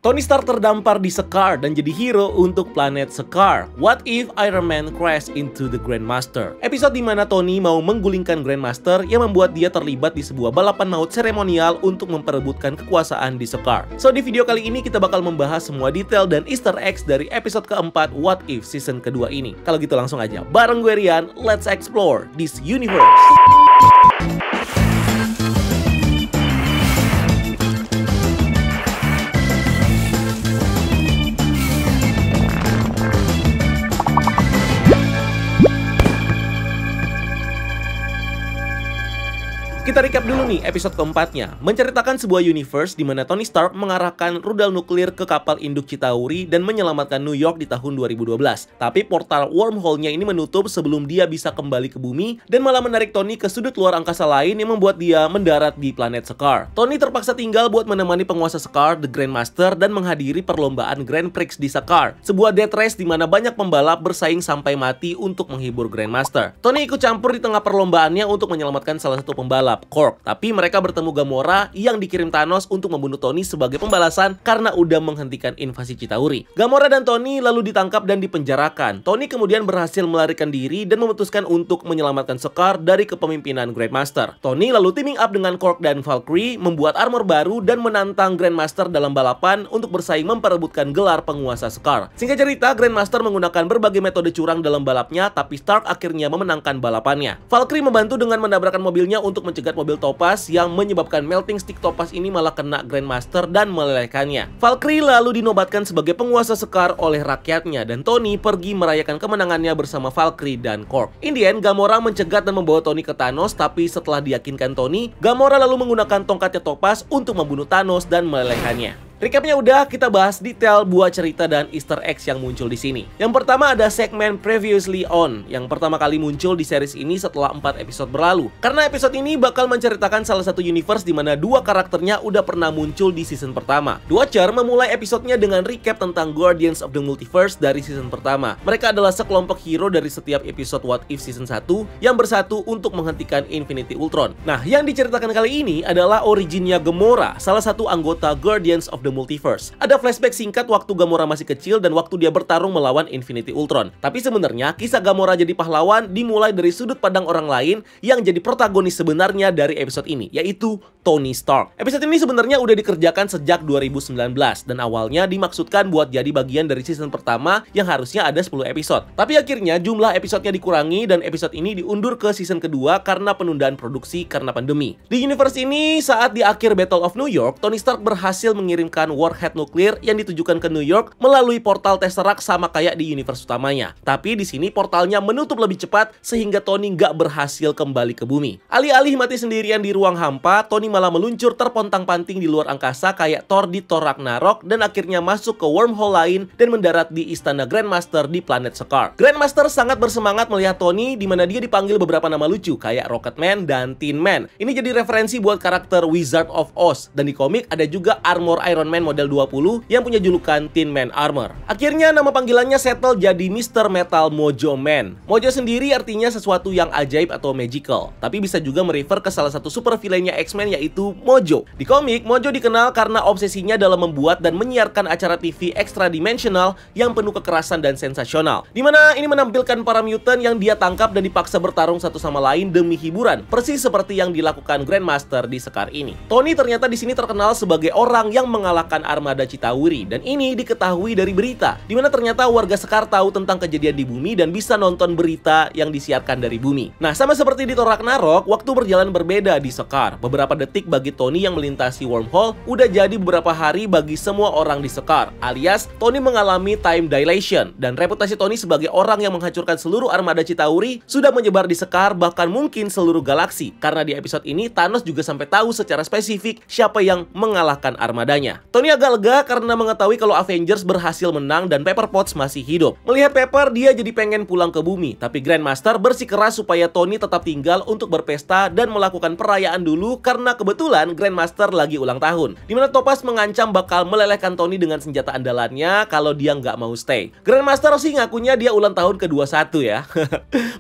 Tony Stark terdampar di Sakaar dan jadi hero untuk planet Sakaar. What if Iron Man crash into the Grandmaster? Episode dimana Tony mau menggulingkan Grandmaster yang membuat dia terlibat di sebuah balapan maut seremonial untuk memperebutkan kekuasaan di Sakaar. So di video kali ini kita bakal membahas semua detail dan Easter eggs dari episode keempat What If season kedua ini. Kalau gitu langsung aja bareng gue Rian, let's explore this universe. Kita recap dulu nih episode keempatnya, menceritakan sebuah universe di mana Tony Stark mengarahkan rudal nuklir ke kapal induk Chitauri dan menyelamatkan New York di tahun 2012. Tapi portal wormhole-nya ini menutup sebelum dia bisa kembali ke bumi dan malah menarik Tony ke sudut luar angkasa lain yang membuat dia mendarat di planet Sakaar. Tony terpaksa tinggal buat menemani penguasa Sakaar, The Grandmaster, dan menghadiri perlombaan Grand Prix di Sakaar, sebuah death race di mana banyak pembalap bersaing sampai mati untuk menghibur Grandmaster. Tony ikut campur di tengah perlombaannya untuk menyelamatkan salah satu pembalap, Korg, tapi mereka bertemu Gamora yang dikirim Thanos untuk membunuh Tony sebagai pembalasan karena udah menghentikan invasi Chitauri. Gamora dan Tony lalu ditangkap dan dipenjarakan. Tony kemudian berhasil melarikan diri dan memutuskan untuk menyelamatkan Sakaar dari kepemimpinan Grandmaster. Tony lalu teaming up dengan Korg dan Valkyrie, membuat armor baru dan menantang Grandmaster dalam balapan untuk bersaing memperebutkan gelar penguasa Sakaar. Singkat cerita, Grandmaster menggunakan berbagai metode curang dalam balapnya, tapi Stark akhirnya memenangkan balapannya. Valkyrie membantu dengan menabrakkan mobilnya untuk mencegah mobil Topaz yang menyebabkan melting stick Topaz ini malah kena Grandmaster dan melelehkannya. Valkyrie lalu dinobatkan sebagai penguasa Sakaar oleh rakyatnya dan Tony pergi merayakan kemenangannya bersama Valkyrie dan Korg. In the end, Gamora mencegat dan membawa Tony ke Thanos, tapi setelah diyakinkan Tony, Gamora lalu menggunakan tongkatnya Topaz untuk membunuh Thanos dan melelehkannya. Recapnya udah, kita bahas detail buah cerita dan Easter eggs yang muncul di sini. Yang pertama ada segmen Previously On, yang pertama kali muncul di series ini setelah 4 episode berlalu. Karena episode ini bakal menceritakan salah satu universe di mana dua karakternya udah pernah muncul di season pertama. The Watcher memulai episodenya dengan recap tentang Guardians of the Multiverse dari season pertama. Mereka adalah sekelompok hero dari setiap episode What If season 1 yang bersatu untuk menghentikan Infinity Ultron. Nah, yang diceritakan kali ini adalah originnya Gamora, salah satu anggota Guardians of the Multiverse. Ada flashback singkat waktu Gamora masih kecil dan waktu dia bertarung melawan Infinity Ultron. Tapi sebenarnya kisah Gamora jadi pahlawan dimulai dari sudut pandang orang lain yang jadi protagonis sebenarnya dari episode ini, yaitu Tony Stark. Episode ini sebenarnya udah dikerjakan sejak 2019 dan awalnya dimaksudkan buat jadi bagian dari season pertama yang harusnya ada 10 episode. Tapi akhirnya jumlah episodenya dikurangi dan episode ini diundur ke season kedua karena penundaan produksi karena pandemi. Di universe ini, saat di akhir Battle of New York, Tony Stark berhasil mengirimkan warhead nuklir yang ditujukan ke New York melalui portal Tesseract sama kayak di universe utamanya. Tapi di sini portalnya menutup lebih cepat sehingga Tony nggak berhasil kembali ke bumi. Alih-alih mati sendirian di ruang hampa, Tony malah meluncur terpontang-panting di luar angkasa kayak Thor di Thor Ragnarok dan akhirnya masuk ke wormhole lain dan mendarat di istana Grandmaster di planet Sakaar. Grandmaster sangat bersemangat melihat Tony di mana dia dipanggil beberapa nama lucu kayak Rocketman dan Tin Man. Ini jadi referensi buat karakter Wizard of Oz dan di komik ada juga armor Iron Man model 20 yang punya julukan Tin Man Armor. Akhirnya nama panggilannya settle jadi Mr. Metal Mojo Man. Mojo sendiri artinya sesuatu yang ajaib atau magical, tapi bisa juga merefer ke salah satu super villainnya X-Men yaitu Mojo. Di komik, Mojo dikenal karena obsesinya dalam membuat dan menyiarkan acara TV extra dimensional yang penuh kekerasan dan sensasional. Dimana ini menampilkan para mutant yang dia tangkap dan dipaksa bertarung satu sama lain demi hiburan, persis seperti yang dilakukan Grandmaster di Sakaar ini. Tony ternyata di sini terkenal sebagai orang yang mengalahkan armada Chitauri dan ini diketahui dari berita di mana ternyata warga Sakaar tahu tentang kejadian di bumi dan bisa nonton berita yang disiarkan dari bumi. Nah, sama seperti di Thor Ragnarok, waktu berjalan berbeda di Sakaar. Beberapa detik bagi Tony yang melintasi wormhole udah jadi beberapa hari bagi semua orang di Sakaar, alias Tony mengalami time dilation dan reputasi Tony sebagai orang yang menghancurkan seluruh armada Chitauri sudah menyebar di Sakaar bahkan mungkin seluruh galaksi. Karena di episode ini Thanos juga sampai tahu secara spesifik siapa yang mengalahkan armadanya. Tony agak lega karena mengetahui kalau Avengers berhasil menang dan Pepper Potts masih hidup. Melihat Pepper, dia jadi pengen pulang ke bumi. Tapi Grandmaster bersikeras supaya Tony tetap tinggal untuk berpesta dan melakukan perayaan dulu karena kebetulan Grandmaster lagi ulang tahun. Dimana Topaz mengancam bakal melelehkan Tony dengan senjata andalannya kalau dia nggak mau stay. Grandmaster sih ngakunya dia ulang tahun ke-21 ya.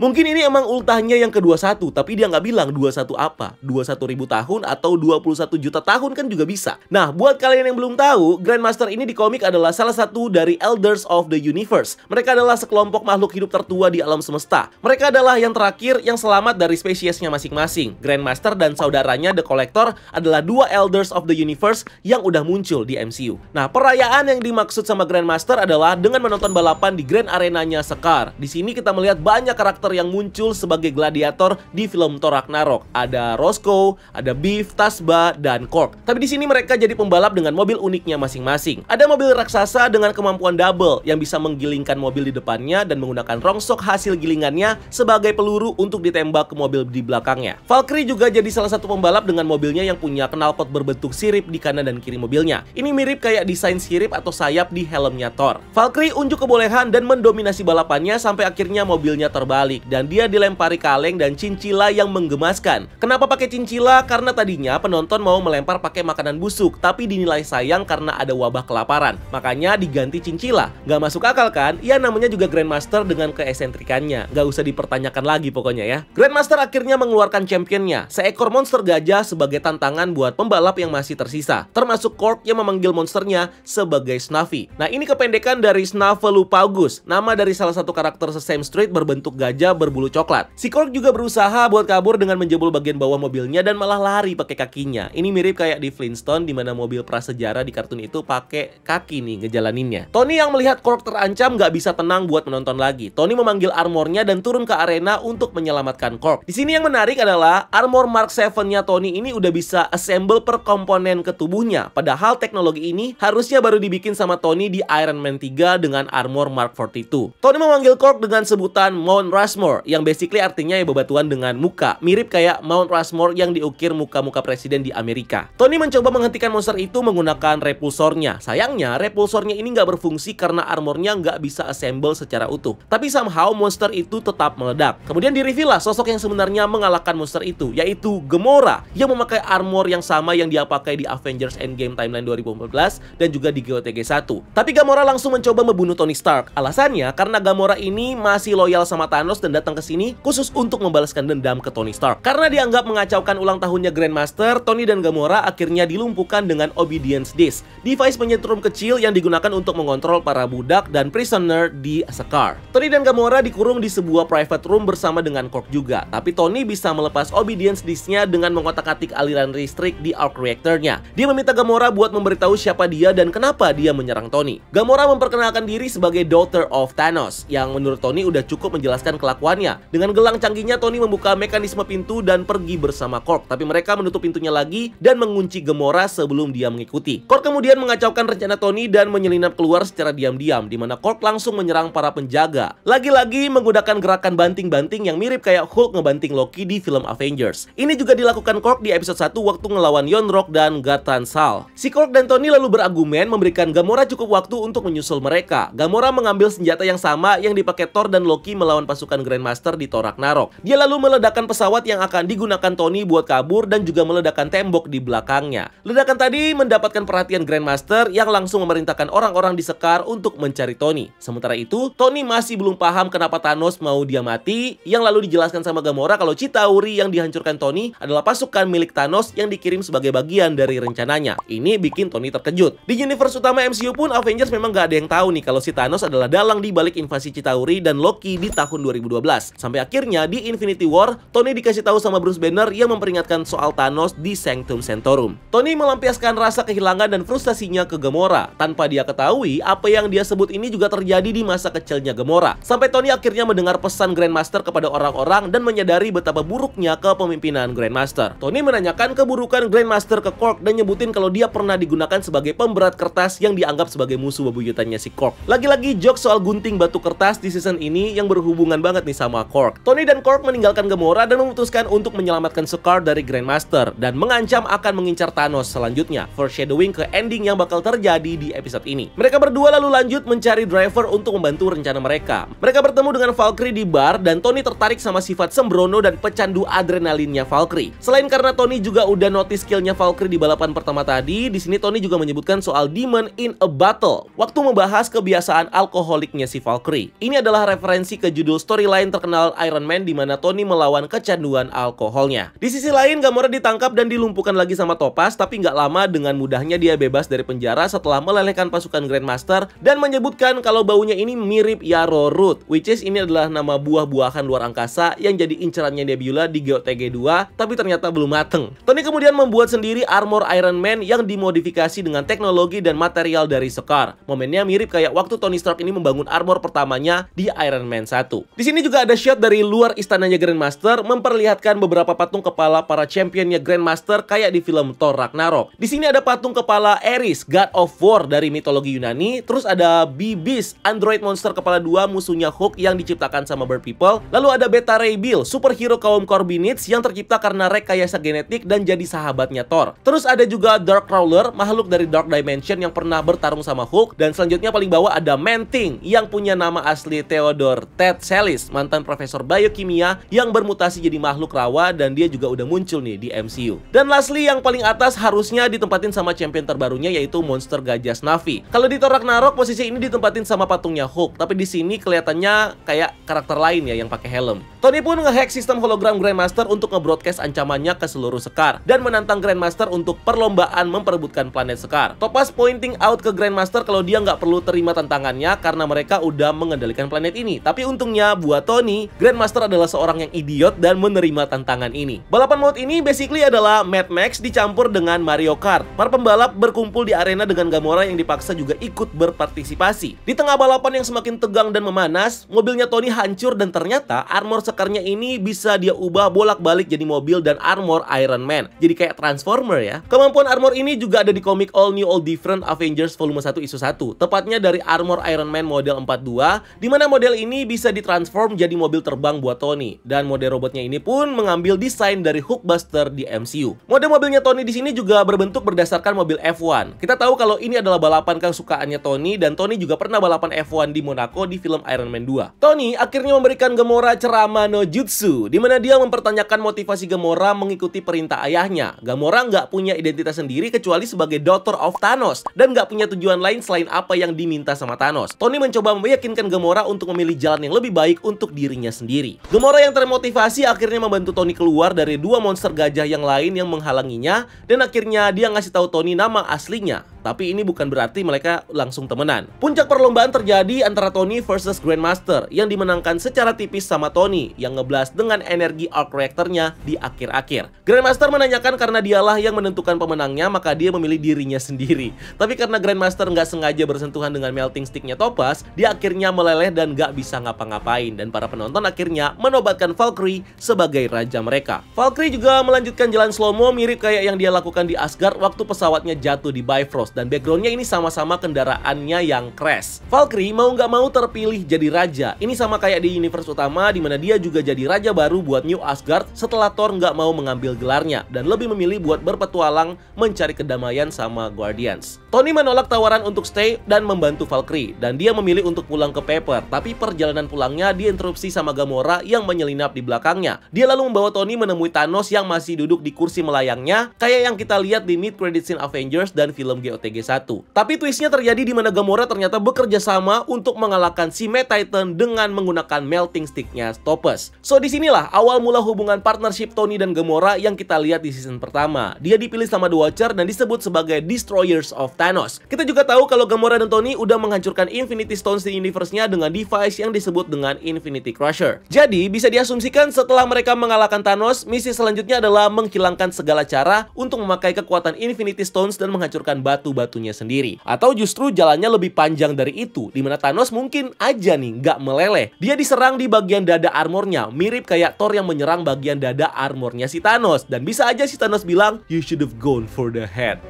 Mungkin ini emang ultahnya yang ke-21, tapi dia nggak bilang 21 apa. 21.000 tahun atau 21 juta tahun kan juga bisa. Nah, buat kalian yang belum tahu, Grandmaster ini di komik adalah salah satu dari Elders of the Universe. Mereka adalah sekelompok makhluk hidup tertua di alam semesta. Mereka adalah yang terakhir yang selamat dari spesiesnya masing-masing. Grandmaster dan saudaranya The Collector adalah dua Elders of the Universe yang udah muncul di MCU. Nah, perayaan yang dimaksud sama Grandmaster adalah dengan menonton balapan di Grand Arenanya Sakaar. Di sini kita melihat banyak karakter yang muncul sebagai gladiator di film Thor Ragnarok. Ada Roscoe, ada Beef, Tasba, dan Korg. Tapi di sini mereka jadi pembalap dengan mobil uniknya masing-masing. Ada mobil raksasa dengan kemampuan double yang bisa menggilingkan mobil di depannya dan menggunakan rongsok hasil gilingannya sebagai peluru untuk ditembak ke mobil di belakangnya. Valkyrie juga jadi salah satu pembalap dengan mobilnya yang punya knalpot berbentuk sirip di kanan dan kiri mobilnya. Ini mirip kayak desain sirip atau sayap di helmnya Thor. Valkyrie unjuk kebolehan dan mendominasi balapannya sampai akhirnya mobilnya terbalik dan dia dilempari kaleng dan cincila yang menggemaskan. Kenapa pakai cincila? Karena tadinya penonton mau melempar pakai makanan busuk, tapi dinilai sayang karena ada wabah kelaparan. Makanya diganti cincila. Gak masuk akal kan? Ya namanya juga Grandmaster dengan keesentrikannya. Gak usah dipertanyakan lagi pokoknya ya. Grandmaster akhirnya mengeluarkan championnya, seekor monster gajah sebagai tantangan buat pembalap yang masih tersisa. Termasuk Korg yang memanggil monsternya sebagai Snuffy. Nah, ini kependekan dari Snuffleupagus, nama dari salah satu karakter Sesame Street berbentuk gajah berbulu coklat. Si Korg juga berusaha buat kabur dengan menjebol bagian bawah mobilnya dan malah lari pakai kakinya. Ini mirip kayak di Flintstone di mana mobil prasejarah di kartun itu pakai kaki nih ngejalaninnya. Tony yang melihat Korg terancam gak bisa tenang buat menonton lagi. Tony memanggil armornya dan turun ke arena untuk menyelamatkan Korg. Di sini yang menarik adalah armor Mark 7-nya Tony ini udah bisa assemble per komponen ke tubuhnya. Padahal teknologi ini harusnya baru dibikin sama Tony di Iron Man 3 dengan armor Mark 42. Tony memanggil Korg dengan sebutan Mount Rushmore yang basically artinya ya bebatuan dengan muka. Mirip kayak Mount Rushmore yang diukir muka-muka presiden di Amerika. Tony mencoba menghentikan monster itu menggunakan repulsornya. Sayangnya, repulsornya ini nggak berfungsi karena armornya nggak bisa assemble secara utuh. Tapi somehow monster itu tetap meledak. Kemudian di-reveal lah sosok yang sebenarnya mengalahkan monster itu, yaitu Gamora, yang memakai armor yang sama yang dia pakai di Avengers Endgame Timeline 2014 dan juga di GOTG 1. Tapi Gamora langsung mencoba membunuh Tony Stark. Alasannya karena Gamora ini masih loyal sama Thanos dan datang ke sini khusus untuk membalaskan dendam ke Tony Stark. Karena dianggap mengacaukan ulang tahunnya Grandmaster, Tony dan Gamora akhirnya dilumpuhkan dengan Obedience Disc, device penyetrum kecil yang digunakan untuk mengontrol para budak dan prisoner di Sakaar. Tony dan Gamora dikurung di sebuah private room bersama dengan Korg juga. Tapi Tony bisa melepas Obedience Disc-nya dengan mengotak-atik aliran listrik di arc reactor-nya. Dia meminta Gamora buat memberitahu siapa dia dan kenapa dia menyerang Tony. Gamora memperkenalkan diri sebagai Daughter of Thanos, yang menurut Tony udah cukup menjelaskan kelakuannya. Dengan gelang canggihnya, Tony membuka mekanisme pintu dan pergi bersama Korg. Tapi mereka menutup pintunya lagi dan mengunci Gamora sebelum dia mengikuti. Korg kemudian mengacaukan rencana Tony dan menyelinap keluar secara diam-diam, di mana Korg langsung menyerang para penjaga. Lagi-lagi menggunakan gerakan banting-banting yang mirip kayak Hulk ngebanting Loki di film Avengers. Ini juga dilakukan Korg di episode 1 waktu ngelawan Yon-Rogg dan Gartan Sal. Si Korg dan Tony lalu berargumen memberikan Gamora cukup waktu untuk menyusul mereka. Gamora mengambil senjata yang sama yang dipakai Thor dan Loki melawan pasukan Grandmaster di Thor Ragnarok. Dia lalu meledakkan pesawat yang akan digunakan Tony buat kabur dan juga meledakkan tembok di belakangnya. Ledakan tadi mendapatkan perhatian Grandmaster yang langsung memerintahkan orang-orang di Sakaar untuk mencari Tony. Sementara itu, Tony masih belum paham kenapa Thanos mau dia mati, yang lalu dijelaskan sama Gamora kalau Chitauri yang dihancurkan Tony adalah pasukan milik Thanos yang dikirim sebagai bagian dari rencananya. Ini bikin Tony terkejut. Di universe utama MCU pun Avengers memang gak ada yang tahu nih kalau si Thanos adalah dalang di balik invasi Chitauri dan Loki di tahun 2012. Sampai akhirnya di Infinity War, Tony dikasih tahu sama Bruce Banner yang memperingatkan soal Thanos di Sanctum Sanctorum. Tony melampiaskan rasa kehilangan dan frustasinya ke Gamora. Tanpa dia ketahui, apa yang dia sebut ini juga terjadi di masa kecilnya Gamora. Sampai Tony akhirnya mendengar pesan Grandmaster kepada orang-orang dan menyadari betapa buruknya kepemimpinan Grandmaster. Tony menanyakan keburukan Grandmaster ke Korg dan nyebutin kalau dia pernah digunakan sebagai pemberat kertas yang dianggap sebagai musuh bebuyutannya si Korg. Lagi-lagi jokes soal gunting batu kertas di season ini yang berhubungan banget nih sama Korg. Tony dan Korg meninggalkan Gamora dan memutuskan untuk menyelamatkan Sakaar dari Grandmaster dan mengancam akan mengincar Thanos selanjutnya, foreshadowing ke ending yang bakal terjadi di episode ini. Mereka berdua lalu lanjut mencari driver untuk membantu rencana mereka. Mereka bertemu dengan Valkyrie di bar dan Tony tertarik sama sifat sembrono dan pecandu adrenalinnya Valkyrie. Selain karena Tony juga udah notice skillnya Valkyrie di balapan pertama tadi, di sini Tony juga menyebutkan soal Demon in a Battle waktu membahas kebiasaan alkoholiknya si Valkyrie. Ini adalah referensi ke judul storyline terkenal Iron Man di mana Tony melawan kecanduan alkoholnya. Di sisi lain, Gamora ditangkap dan dilumpuhkan lagi sama Topaz, tapi nggak lama dengan mudahnya akhirnya dia bebas dari penjara setelah melelehkan pasukan Grandmaster dan menyebutkan kalau baunya ini mirip Yarrow Root, which is ini adalah nama buah-buahan luar angkasa yang jadi incerannya Nebula di GOTG 2, tapi ternyata belum mateng. Tony kemudian membuat sendiri armor Iron Man yang dimodifikasi dengan teknologi dan material dari Sakaar. Momennya mirip kayak waktu Tony Stark ini membangun armor pertamanya di Iron Man 1. Di sini juga ada shot dari luar istananya Grandmaster memperlihatkan beberapa patung kepala para championnya Grandmaster kayak di film Thor Ragnarok. Di sini ada patung kepala Ares, God of War dari mitologi Yunani, terus ada Beast, android monster kepala 2 musuhnya Hulk yang diciptakan sama Bird People. Lalu ada Beta Ray Bill, superhero kaum Corbinites yang tercipta karena rekayasa genetik dan jadi sahabatnya Thor. Terus ada juga Darkcrawler, makhluk dari Dark Dimension yang pernah bertarung sama Hulk. Dan selanjutnya paling bawah ada Man-Thing yang punya nama asli Theodore Ted Sallis, mantan profesor biokimia yang bermutasi jadi makhluk rawa dan dia juga udah muncul nih di MCU. Dan lastly yang paling atas harusnya ditempatin sama champion terbarunya yaitu monster gajah Snafi. Kalau di Thor Ragnarok posisi ini ditempatin sama patungnya Hulk, tapi di sini kelihatannya kayak karakter lain ya yang pakai helm. Tony pun ngehack sistem hologram Grandmaster untuk nge-broadcast ancamannya ke seluruh Sakaar dan menantang Grandmaster untuk perlombaan memperebutkan planet Sakaar. Topaz pointing out ke Grandmaster kalau dia nggak perlu terima tantangannya karena mereka udah mengendalikan planet ini. Tapi untungnya buat Tony, Grandmaster adalah seorang yang idiot dan menerima tantangan ini. Balapan mode ini basically adalah Mad Max dicampur dengan Mario Kart. Para pembalap berkumpul di arena dengan Gamora yang dipaksa juga ikut berpartisipasi. Di tengah balapan yang semakin tegang dan memanas, mobilnya Tony hancur dan ternyata armor Sakaarnya ini bisa dia ubah bolak-balik jadi mobil dan armor Iron Man. Jadi kayak Transformer ya. Kemampuan armor ini juga ada di komik All New All Different Avengers volume 1 issue 1. Tepatnya dari armor Iron Man model 42, di mana model ini bisa ditransform jadi mobil terbang buat Tony. Dan model robotnya ini pun mengambil desain dari Hulkbuster di MCU. Model mobilnya Tony di sini juga berbentuk berdasarkan mobil F1. Kita tahu kalau ini adalah balapan kesukaannya Tony dan Tony juga pernah balapan F1 di Monaco di film Iron Man 2. Tony akhirnya memberikan Gamora ceramah no jutsu, di mana dia mempertanyakan motivasi Gamora mengikuti perintah ayahnya. Gamora nggak punya identitas sendiri kecuali sebagai daughter of Thanos dan nggak punya tujuan lain selain apa yang diminta sama Thanos. Tony mencoba meyakinkan Gamora untuk memilih jalan yang lebih baik untuk dirinya sendiri. Gamora yang termotivasi akhirnya membantu Tony keluar dari dua monster gajah yang lain yang menghalanginya dan akhirnya dia ngasih tahu Tony nama aslinya. Tapi ini bukan berarti mereka langsung temenan. Puncak perlombaan terjadi antara Tony versus Grandmaster yang dimenangkan secara tipis sama Tony yang ngeblast dengan energi arc reactor-nya di akhir-akhir. Grandmaster menanyakan karena dialah yang menentukan pemenangnya maka dia memilih dirinya sendiri. Tapi karena Grandmaster nggak sengaja bersentuhan dengan melting stick-nya Topaz, dia akhirnya meleleh dan nggak bisa ngapa-ngapain dan para penonton akhirnya menobatkan Valkyrie sebagai raja mereka. Valkyrie juga melanjutkan jalan slow-mo mirip kayak yang dia lakukan di Asgard waktu pesawatnya jatuh di Bifrost dan backgroundnya ini sama-sama kendaraannya yang crash. Valkyrie mau nggak mau terpilih jadi raja. Ini sama kayak di universe utama di mana dia juga jadi raja baru buat New Asgard setelah Thor nggak mau mengambil gelarnya dan lebih memilih buat berpetualang mencari kedamaian sama Guardians. Tony menolak tawaran untuk stay dan membantu Valkyrie dan dia memilih untuk pulang ke Pepper. Tapi perjalanan pulangnya diinterupsi sama Gamora yang menyelinap di belakangnya. Dia lalu membawa Tony menemui Thanos yang masih duduk di kursi melayangnya kayak yang kita lihat di mid credit scene Avengers dan film GOTG 1. Tapi twistnya terjadi di mana Gamora ternyata bekerja sama untuk mengalahkan si Mad Titan dengan menggunakan melting stick-nya Topaz. So disinilah awal mula hubungan partnership Tony dan Gamora yang kita lihat di season pertama. Dia dipilih sama The Watcher dan disebut sebagai Destroyers of Thanos. Kita juga tahu kalau Gamora dan Tony udah menghancurkan Infinity Stones di universe-nya dengan device yang disebut dengan Infinity Crusher. Jadi bisa diasumsikan setelah mereka mengalahkan Thanos, misi selanjutnya adalah menghilangkan segala cara untuk memakai kekuatan Infinity Stones dan menghancurkan batu-batunya sendiri. Atau justru jalannya lebih panjang dari itu, di mana Thanos mungkin aja nih nggak meleleh. Dia diserang di bagian dada armornya, mirip kayak Thor yang menyerang bagian dada armornya si Thanos. Dan bisa aja si Thanos bilang, "You should have gone for the head."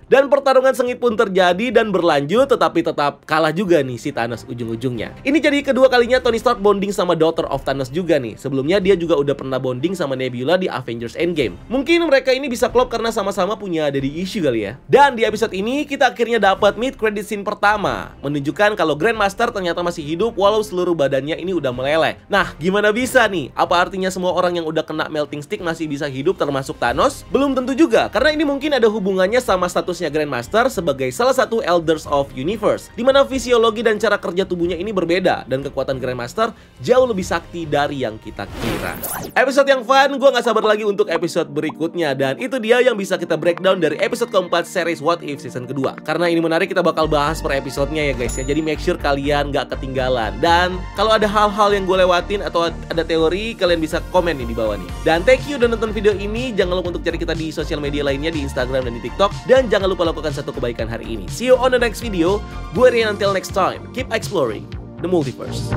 Dan pertarungan sengit pun terjadi dan berlanjut, tetapi tetap kalah juga nih si Thanos ujung-ujungnya. Ini jadi kedua kalinya Tony Stark bonding sama Daughter of Thanos juga nih. Sebelumnya dia juga udah pernah bonding sama Nebula di Avengers Endgame. Mungkin mereka ini bisa klop karena sama-sama punya daddy issue kali ya. Dan di episode ini kita akhirnya dapat mid credit scene pertama, menunjukkan kalau Grandmaster ternyata masih hidup walau seluruh badannya ini udah meleleh. Nah, gimana bisa nih? Apa artinya semua orang yang udah kena melting stick masih bisa hidup termasuk Thanos? Belum tentu juga, karena ini mungkin ada hubungannya sama status statusnya Grandmaster sebagai salah satu Elders of Universe, di mana fisiologi dan cara kerja tubuhnya ini berbeda, dan kekuatan Grandmaster jauh lebih sakti dari yang kita kira. Episode yang fun, gue gak sabar lagi untuk episode berikutnya, dan itu dia yang bisa kita breakdown dari episode keempat series What If season kedua. Karena ini menarik, kita bakal bahas per episodenya ya guys ya, jadi make sure kalian gak ketinggalan. Dan kalau ada hal-hal yang gue lewatin atau ada teori, kalian bisa komen nih di bawah nih. Dan thank you udah nonton video ini. Jangan lupa untuk cari kita di sosial media lainnya, di Instagram dan di TikTok. Dan jangan lupa lakukan satu kebaikan hari ini. See you on the next video. Gue Rian, until next time, keep exploring the multiverse.